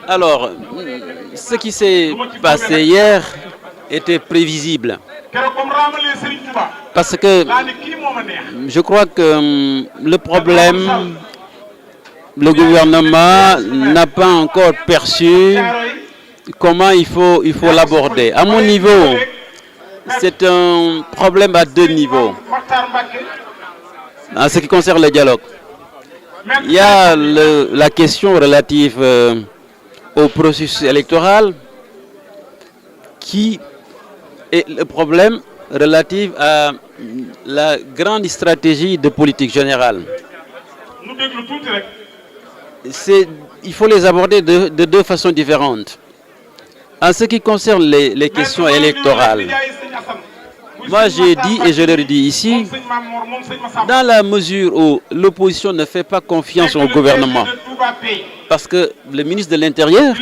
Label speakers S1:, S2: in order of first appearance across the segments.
S1: Alors, ce qui s'est passé hier était prévisible. Parce que je crois que le problème, le gouvernement n'a pas encore perçu comment il faut l'aborder. À mon niveau, c'est un problème à deux niveaux. En ce qui concerne le dialogue, il y a la question relative au processus électoral qui est le problème relatif à la grande stratégie de politique générale. Il faut les aborder de deux façons différentes. En ce qui concerne les questions électorales, moi j'ai dit et je le redis ici, dans la mesure où l'opposition ne fait pas confiance au gouvernement, parce que le ministre de l'Intérieur,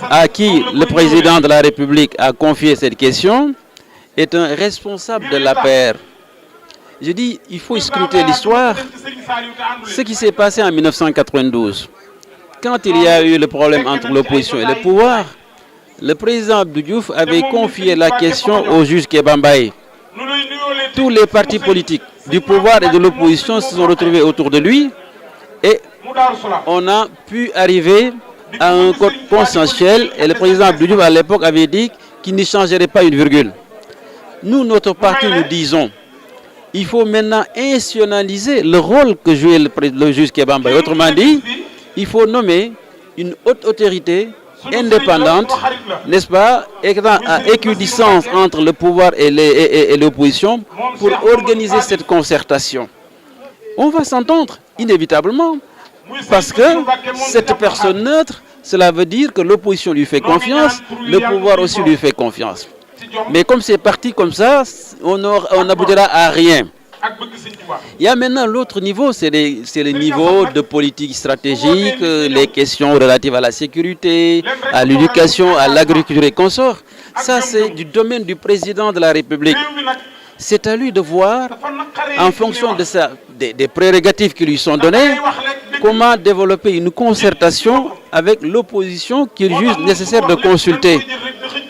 S1: à qui le président de la République a confié cette question, est un responsable de l'APR. Je dis, il faut scruter l'histoire. Ce qui s'est passé en 1992, quand il y a eu le problème entre l'opposition et le pouvoir, le président Abdou Diouf avait confié la question au juge Kebambaye. Tous les partis politiques du pouvoir et de l'opposition se sont retrouvés autour de lui et on a pu arriver à un code consensuel et le président Abdou Diouf à l'époque avait dit qu'il ne changerait pas une virgule. Nous, notre parti, nous disons, il faut maintenant institutionnaliser le rôle que jouait le juge Kebambaye. Autrement dit, il faut nommer une haute autorité indépendante, n'est-ce pas, à équidistance entre le pouvoir et l'opposition pour organiser cette concertation. On va s'entendre inévitablement parce que cette personne neutre, cela veut dire que l'opposition lui fait confiance, le pouvoir aussi lui fait confiance. Mais comme c'est parti comme ça, on n'aboutira à rien. Il y a maintenant l'autre niveau, c'est le niveau de politique stratégique, les questions relatives à la sécurité, à l'éducation, à l'agriculture et consorts. Ça, c'est du domaine du président de la République. C'est à lui de voir, en fonction des prérogatives qui lui sont données, comment développer une concertation avec l'opposition qu'il juge nécessaire de consulter.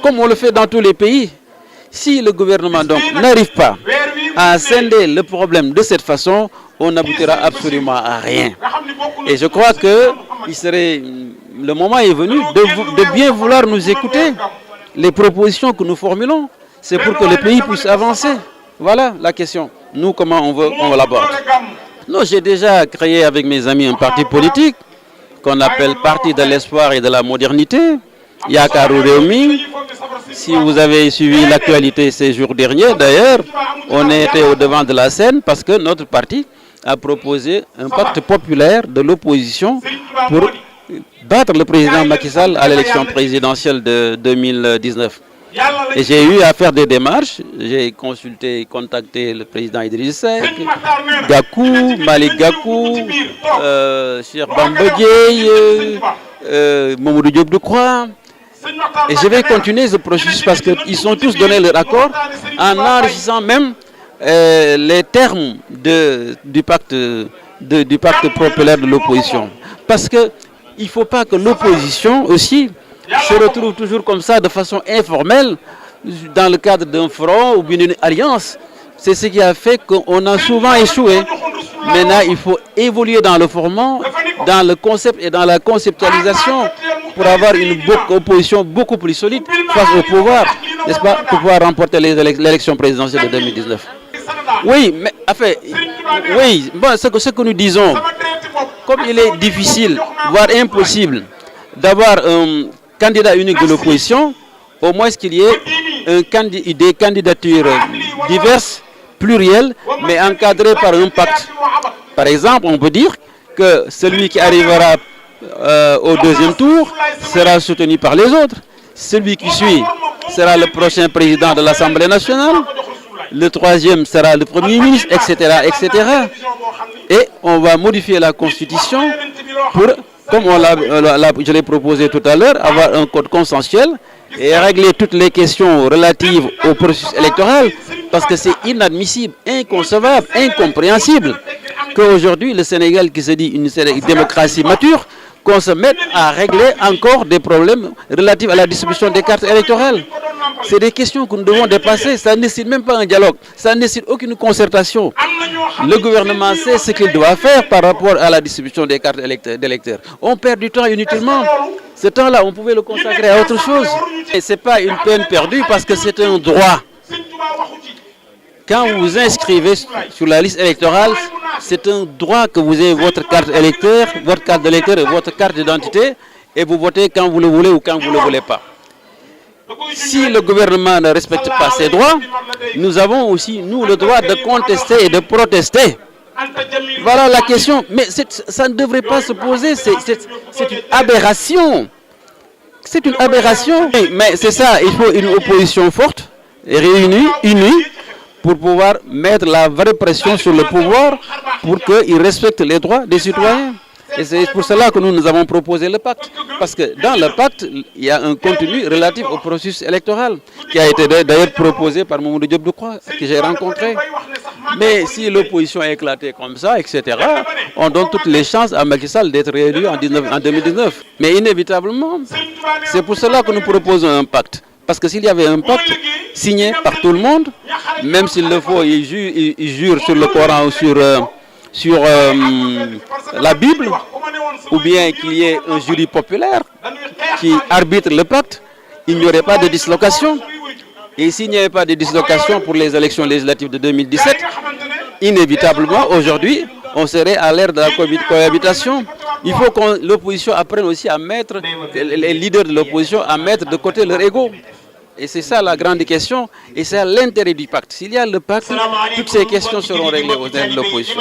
S1: Comme on le fait dans tous les pays. Si le gouvernement donc n'arrive pas à scinder le problème de cette façon, on n'aboutira absolument à rien. Et je crois que le moment est venu de bien vouloir nous écouter. Les propositions que nous formulons, c'est pour que le pays puisse avancer. Voilà la question. Nous, comment on l'aborde. Non, j'ai déjà créé avec mes amis un parti politique qu'on appelle Parti de l'espoir et de la modernité, Yakaru Réumi. Si vous avez suivi l'actualité ces jours derniers, d'ailleurs, on était au devant de la scène parce que notre parti a proposé un pacte populaire de l'opposition pour battre le président Macky Sall à l'élection présidentielle de 2019. Et j'ai eu à faire des démarches, j'ai contacté le président Idriss Seck, Gakou, Malik Gakou, Cheikh Bamba Dièye, Mamadou Diop Decroix. Et je vais continuer ce processus parce qu'ils sont tous donné leur accord en enrichissant même les termes du pacte populaire de l'opposition. Parce qu'il ne faut pas que l'opposition aussi se retrouve toujours comme ça de façon informelle dans le cadre d'un front ou d'une alliance. C'est ce qui a fait qu'on a souvent échoué. Maintenant, il faut évoluer dans le format, dans le concept et dans la conceptualisation pour avoir une opposition beaucoup plus solide face au pouvoir, n'est-ce pas, pour pouvoir remporter l'élection présidentielle de 2019. Oui, mais enfin, oui, bon, ce que nous disons, comme il est difficile, voire impossible, d'avoir un candidat unique de l'opposition, au moins qu'il y ait des candidatures diverses, plurielles, mais encadrées par un pacte. Par exemple, on peut dire que celui qui arrivera au deuxième tour sera soutenu par les autres. Celui qui suit sera le prochain président de l'Assemblée nationale. Le troisième sera le Premier ministre, etc., etc. Et on va modifier la Constitution pour, comme je l'ai proposé tout à l'heure, avoir un code consensuel et régler toutes les questions relatives au processus électoral, parce que c'est inadmissible, inconcevable, incompréhensible qu'aujourd'hui le Sénégal, qui se dit une démocratie mature, qu'on se mette à régler encore des problèmes relatifs à la distribution des cartes électorales. C'est des questions que nous devons dépasser. Ça ne nécessite même pas un dialogue. Ça ne nécessite aucune concertation. Le gouvernement sait ce qu'il doit faire par rapport à la distribution des cartes d'électeurs. On perd du temps inutilement. Ce temps-là, on pouvait le consacrer à autre chose. Et ce n'est pas une peine perdue parce que c'est un droit. Quand vous vous inscrivez sur la liste électorale, c'est un droit que vous ayez votre carte d'électeur et votre carte d'identité et vous votez quand vous le voulez ou quand vous ne le voulez pas. Si le gouvernement ne respecte pas ces droits, nous avons aussi, nous, le droit de contester et de protester. Voilà la question. Mais ça ne devrait pas se poser. C'est une aberration. C'est une aberration. Mais c'est ça, il faut une opposition forte et réunie, unie, pour pouvoir mettre la vraie pression sur le pouvoir pour qu'il respecte les droits des citoyens. Et c'est pour cela que nous avons proposé le pacte. Parce que dans le pacte, il y a un contenu relatif au processus électoral qui a été d'ailleurs proposé par Mamadou Diop Decroix, que j'ai rencontré. Mais si l'opposition est éclatée comme ça, etc., on donne toutes les chances à Macky Sall d'être réélu en 2019. Mais inévitablement, c'est pour cela que nous proposons un pacte. Parce que s'il y avait un pacte signé par tout le monde, même s'il le faut, il jure sur le Coran ou sur la Bible, ou bien qu'il y ait un jury populaire qui arbitre le pacte, il n'y aurait pas de dislocation. Et s'il n'y avait pas de dislocation pour les élections législatives de 2017, inévitablement, aujourd'hui, on serait à l'ère de la cohabitation. Il faut que l'opposition apprenne aussi à mettre, les leaders de l'opposition, à mettre de côté leur ego. Et c'est ça la grande question, et c'est l'intérêt du pacte. S'il y a le pacte, toutes ces questions seront réglées au sein de l'opposition.